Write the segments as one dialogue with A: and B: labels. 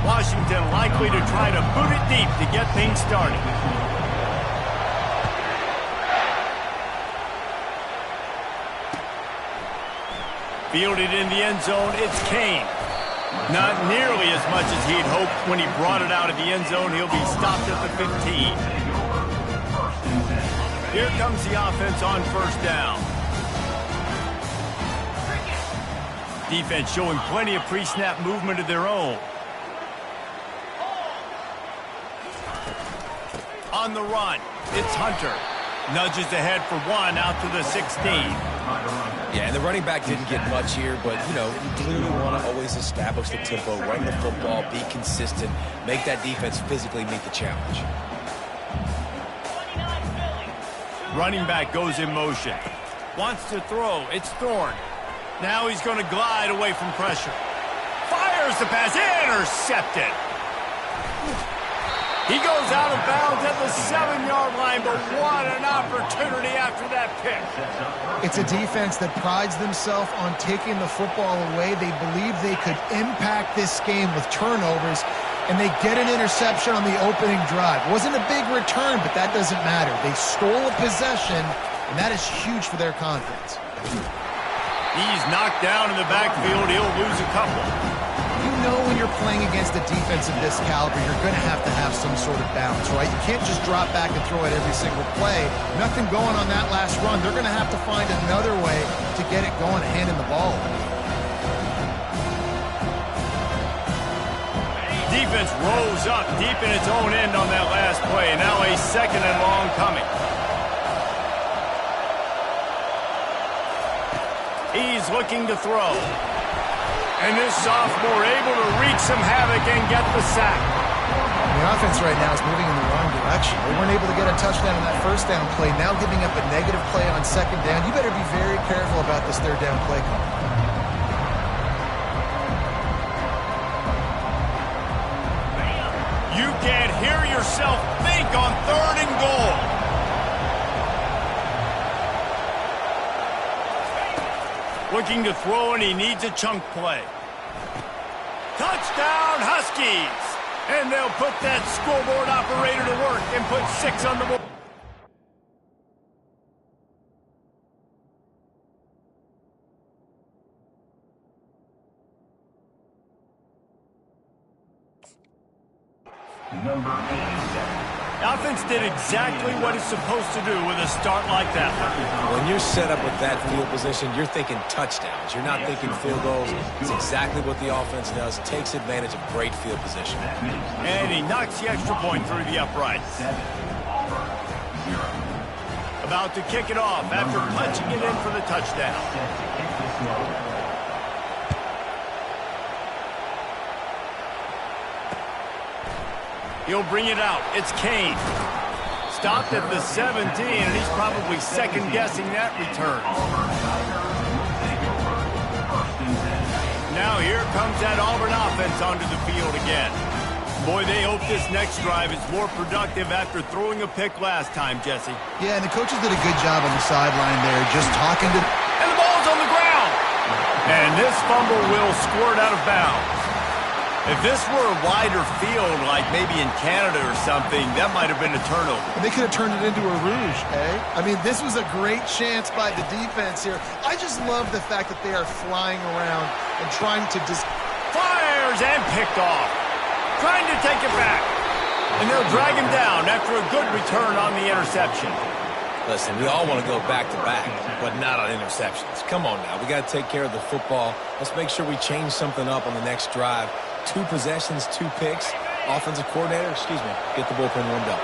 A: Washington likely to try to boot it deep to get things started. Fielded in the end zone, it's Kane. Not nearly as much as he'd hoped when he brought it out of the end zone. He'll be stopped at the 15. Here comes the offense on first down. Defense showing plenty of pre-snap movement of their own. On the run, it's Hunter. Nudges ahead for one out to the 16.
B: Yeah, and the running back didn't get much here, but, you know, you clearly want to always establish the tempo, run the football, be consistent, make that defense physically meet the challenge.
A: Running back goes in motion. Wants to throw. It's Thorne. Now he's going to glide away from pressure. Fires the pass. Intercepted. He goes out of bounds at the 7-yard line, but what an opportunity after that pick.
C: It's a defense that prides themselves on taking the football away. They believe they could impact this game with turnovers, and they get an interception on the opening drive. Wasn't a big return, but that doesn't matter. They stole a possession, and that is huge for their confidence.
A: He's knocked down in the backfield. He'll lose a couple.
C: You know when you're playing against a defense of this caliber, you're going to have some sort of balance, right? You can't just drop back and throw it every single play. Nothing going on that last run. They're going to have to find another way to get it going, handing the ball.
A: Defense rolls up deep in its own end on that last play. Now a second and long coming. He's looking to throw. And this sophomore able to wreak some havoc and get the sack.
C: The offense right now is moving in the wrong direction. They weren't able to get a touchdown on that first down play. Now giving up a negative play on second down. You better be very careful about this third down play call.
A: You can't hear yourself think on 3rd and goal. Looking to throw, and he needs a chunk play. Touchdown, Huskies! And they'll put that scoreboard operator to work and put 6 on the board.
D: Number 87.
A: The offense did exactly what it's supposed to do with a start like that one.
B: When you're set up with that field position, you're thinking touchdowns. You're not thinking field goals. It's exactly what the offense does. Takes advantage of great field position.
A: And he knocks the extra point through the uprights. About to kick it off after punching it in for the touchdown. He'll bring it out. It's Kane. Stopped at the 17, and he's probably second-guessing that return. Now here comes that Auburn offense onto the field again. Boy, they hope this next drive is more productive after throwing a pick last time, Jesse.
C: Yeah, and the coaches did a good job on the sideline there, just talking to...
A: And the ball's on the ground! And this fumble will squirt out of bounds. If this were a wider field, like maybe in Canada or something, that might have been a turnover.
C: And they could have turned it into a rouge, eh? I mean, this was a great chance by the defense here. I just love the fact that they are flying around and trying to just...
A: Fires and picked off. Trying to take it back. And they'll drag him down after a good return on the interception.
B: Listen, we all want to go back-to-back, but not on interceptions. Come on now. We got to take care of the football. Let's make sure we change something up on the next drive. 2 possessions, 2 picks. Offensive coordinator, get the bullpen warmed up.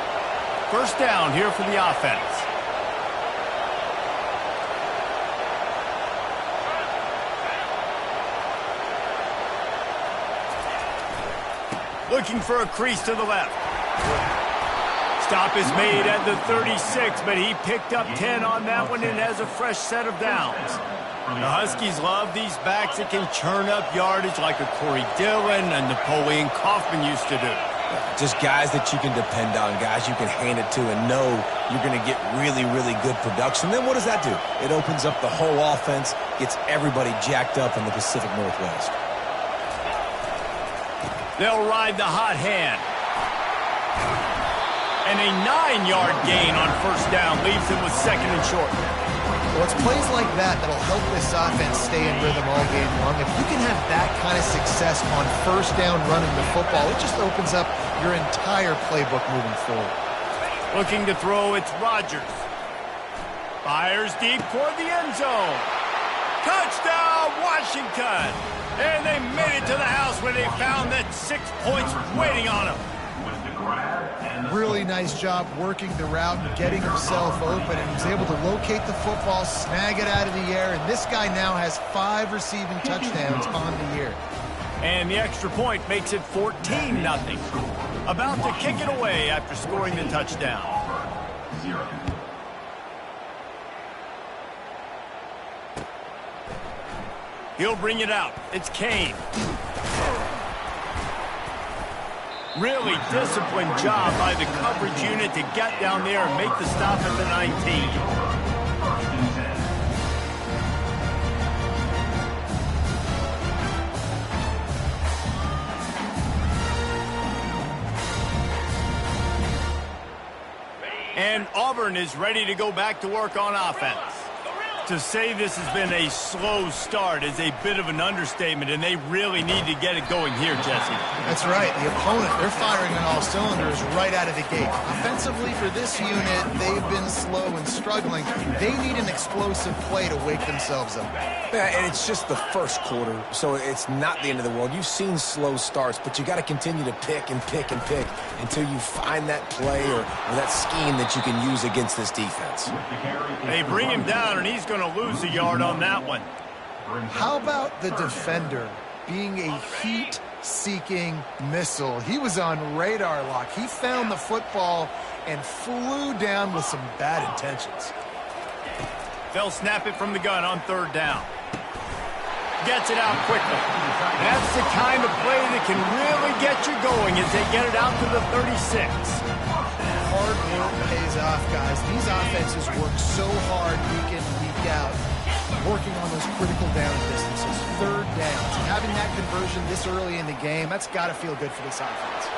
A: First down here for the offense. Looking for a crease to the left. Stop is made at the 36, but he picked up 10 on that one and has a fresh set of downs. The Huskies love these backs that can churn up yardage like a Corey Dillon and Napoleon Kaufman used to do.
B: Just guys that you can depend on, guys you can hand it to and know you're going to get really, really good production. Then what does that do? It opens up the whole offense, gets everybody jacked up in the Pacific Northwest.
A: They'll ride the hot hand. And a 9-yard gain on first down leaves them with second and short.
C: Well, it's plays like that that'll help this offense stay in rhythm all game long. If you can have that kind of success on first down running the football, it just opens up your entire playbook moving forward.
A: Looking to throw, it's Rodgers. Fires deep toward the end zone. Touchdown, Washington! And they made it to the house where they found that 6 points waiting on them.
C: Really nice job working the route and getting himself open, and he was able to locate the football, snag it out of the air, and this guy now has 5 receiving touchdowns on the year.
A: And the extra point makes it 14-0. About to kick it away after scoring the touchdown. He'll bring it out. It's Kane. Really disciplined job by the coverage unit to get down there and make the stop at the 19. And Auburn is ready to go back to work on offense. To say this has been a slow start is a bit of an understatement, and they really need to get it going here, Jesse.
C: That's right. The opponent, they're firing on all cylinders right out of the gate. Offensively for this unit, they've been slow and struggling. They need an explosive play to wake themselves up.
B: Yeah, and it's just the first quarter, so it's not the end of the world. You've seen slow starts, but you got to continue to pick and pick and pick until you find that play or that scheme that you can use against this defense.
A: They bring him down, and he's going to lose a yard on that one.
C: How about the defender being a heat-seeking missile? He was on radar lock. He found the football and flew down with some bad intentions.
A: They'll snap it from the gun on third down. Gets it out quickly. That's the kind of play that can really get you going as they get it out to the 36.
C: Hard work pays off, guys. These offenses work so hard week in, week out, working on those critical down distances, third downs. Having that conversion this early in the game, that's got to feel good for this offense.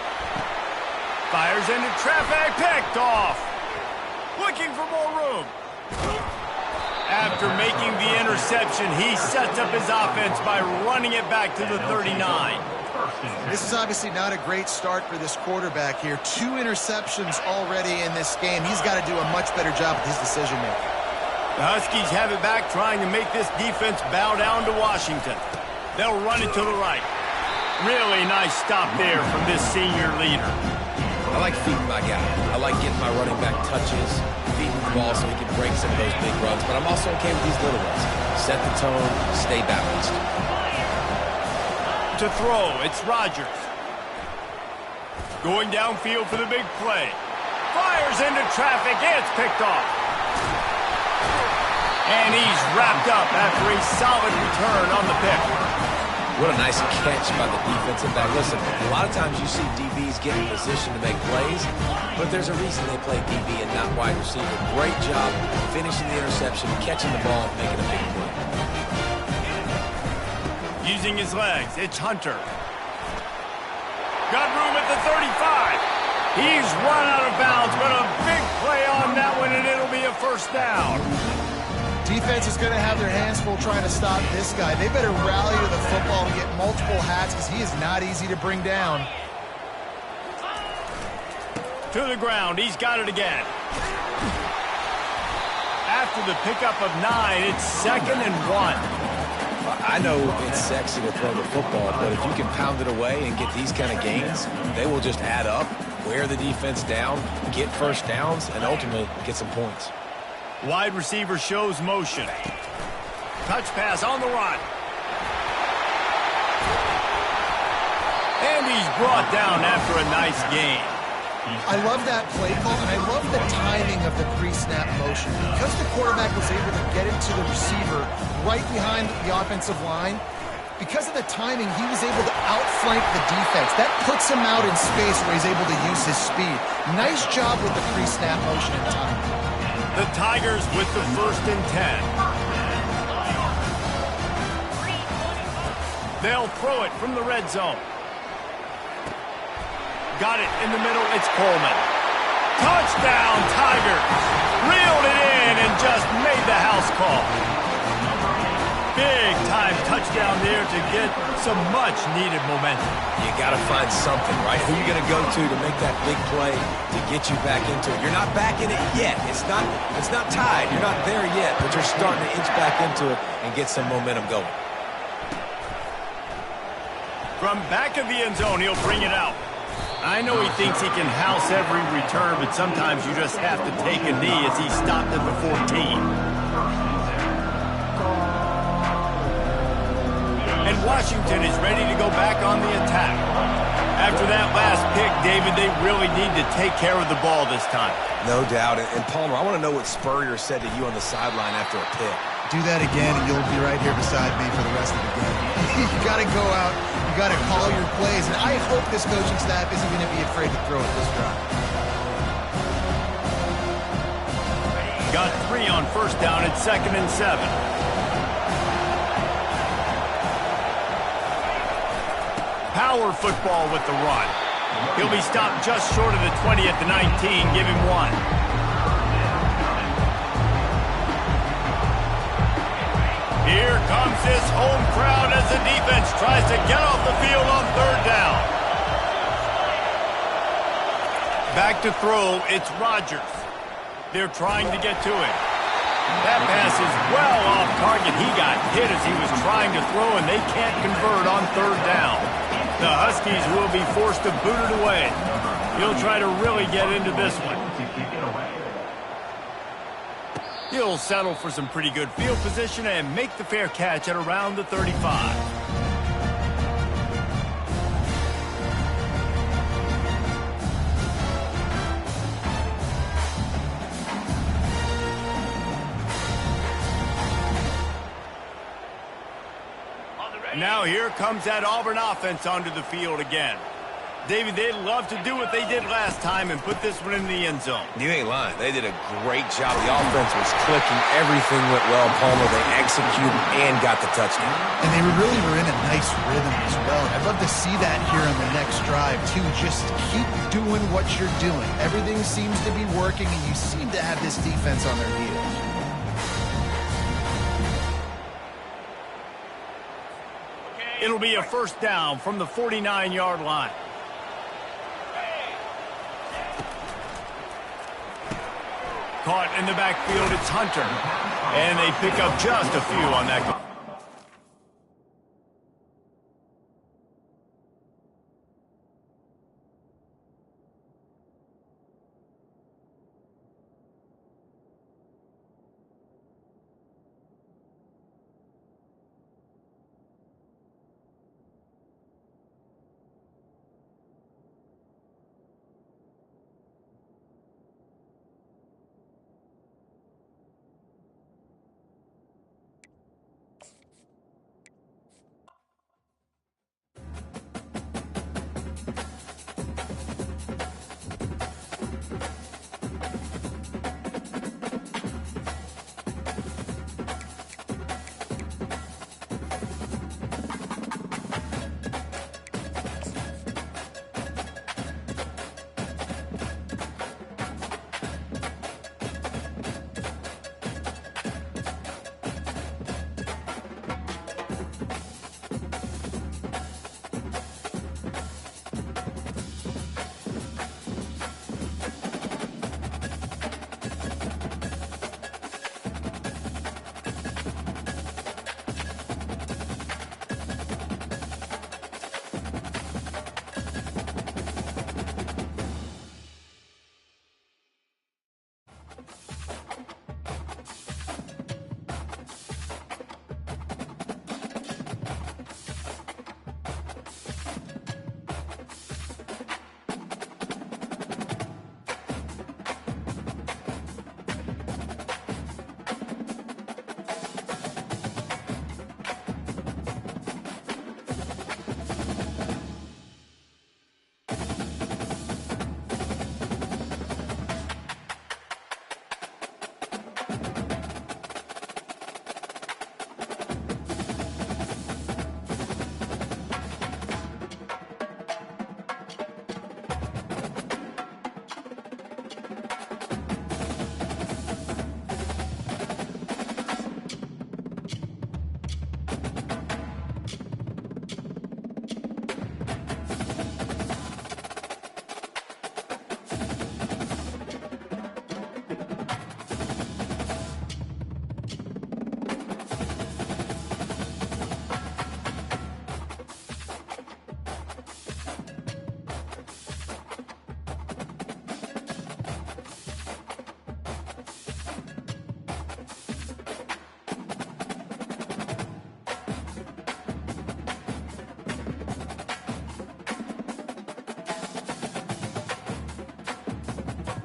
A: Fires into traffic, picked off. Looking for more room. After making the interception, he sets up his offense by running it back to the 39.
C: This is obviously not a great start for this quarterback here. 2 interceptions already in this game. He's got to do a much better job with his decision-making.
A: The Huskies have it back, trying to make this defense bow down to Washington. They'll run it to the right. Really nice stop there from this senior leader.
B: I like feeding my guy. I like getting my running back touches, feeding the ball so he can break some of those big runs, but I'm also okay with these little ones. Set the tone, stay balanced.
A: To throw, it's Rodgers. Going downfield for the big play. Fires into traffic, it's picked off. And he's wrapped up after a solid return on the pick.
B: What a nice catch by the defensive back. Listen, a lot of times you see DBs get in position to make plays, but there's a reason they play DB and not wide receiver. Great job finishing the interception, catching the ball, and making a big play.
A: Using his legs, it's Hunter. Got room at the 35. He's run out of bounds, but a big play on that one, and it'll be a first down.
C: Defense is going to have their hands full trying to stop this guy. They better rally to the football and get multiple hats because he is not easy to bring down.
A: To the ground, he's got it again. After the pickup of 9, it's 2nd and 1.
B: I know it's sexy to throw the football, but if you can pound it away and get these kind of gains, they will just add up, wear the defense down, get first downs, and ultimately get some points.
A: Wide receiver shows motion. Touch pass on the run. And he's brought down after a nice gain.
C: I love that play call, and I love the timing of the pre-snap motion. Because the quarterback was able to get it to the receiver right behind the offensive line, because of the timing, he was able to outflank the defense. That puts him out in space where he's able to use his speed. Nice job with the pre-snap motion and timing.
A: The Tigers with the 1st and 10. They'll throw it from the red zone. got it in the middle. It's Coleman. Touchdown, Tigers. Reeled it in and just made the house call. Big-time touchdown there to get some much-needed momentum.
B: You got to find something, right? Who are you going to go to make that big play to get you back into it? You're not back in it yet. It's not tied. You're not there yet, but you're starting to inch back into it and get some momentum going.
A: From back of the end zone, he'll bring it out. I know he thinks he can house every return, but sometimes you just have to take a knee as he stopped at the 14. And Washington is ready to go back on the attack. After that last pick, David, they really need to take care of the ball this time.
B: No doubt. And Palmer, I want to know what Spurrier said to you on the sideline after a pick.
C: Do that again, and you'll be right here beside me for the rest of the game. You got to go out. You got to call your plays. And I hope this coaching staff isn't going to be afraid to throw it this drive.
A: Got 3 on first down at 2nd and 7. Power football with the run. He'll be stopped just short of the 20 at the 19. Give him 1. Here comes this home crowd as the defense tries to get off the field on 3rd down. Back to throw, it's Rodgers. They're trying to get to him. That pass is well off target. He got hit as he was trying to throw, and they can't convert on 3rd down. The Huskies will be forced to boot it away. He'll try to really get into this one. He'll settle for some pretty good field position and make the fair catch at around the 35. Now here comes that Auburn offense onto the field again. David, they'd love to do what they did last time and put this one in the end zone.
B: You ain't lying. They did a great job. The offense was clicking. Everything went well. Palmer, they executed and got the touchdown.
C: And they really were in a nice rhythm as well. I'd love to see that here on the next drive, too. Just keep doing what you're doing. Everything seems to be working, and you seem to have this defense on their heels.
A: It'll be a first down from the 49-yard line. Caught in the backfield, it's Hunter. And they pick up just a few on that.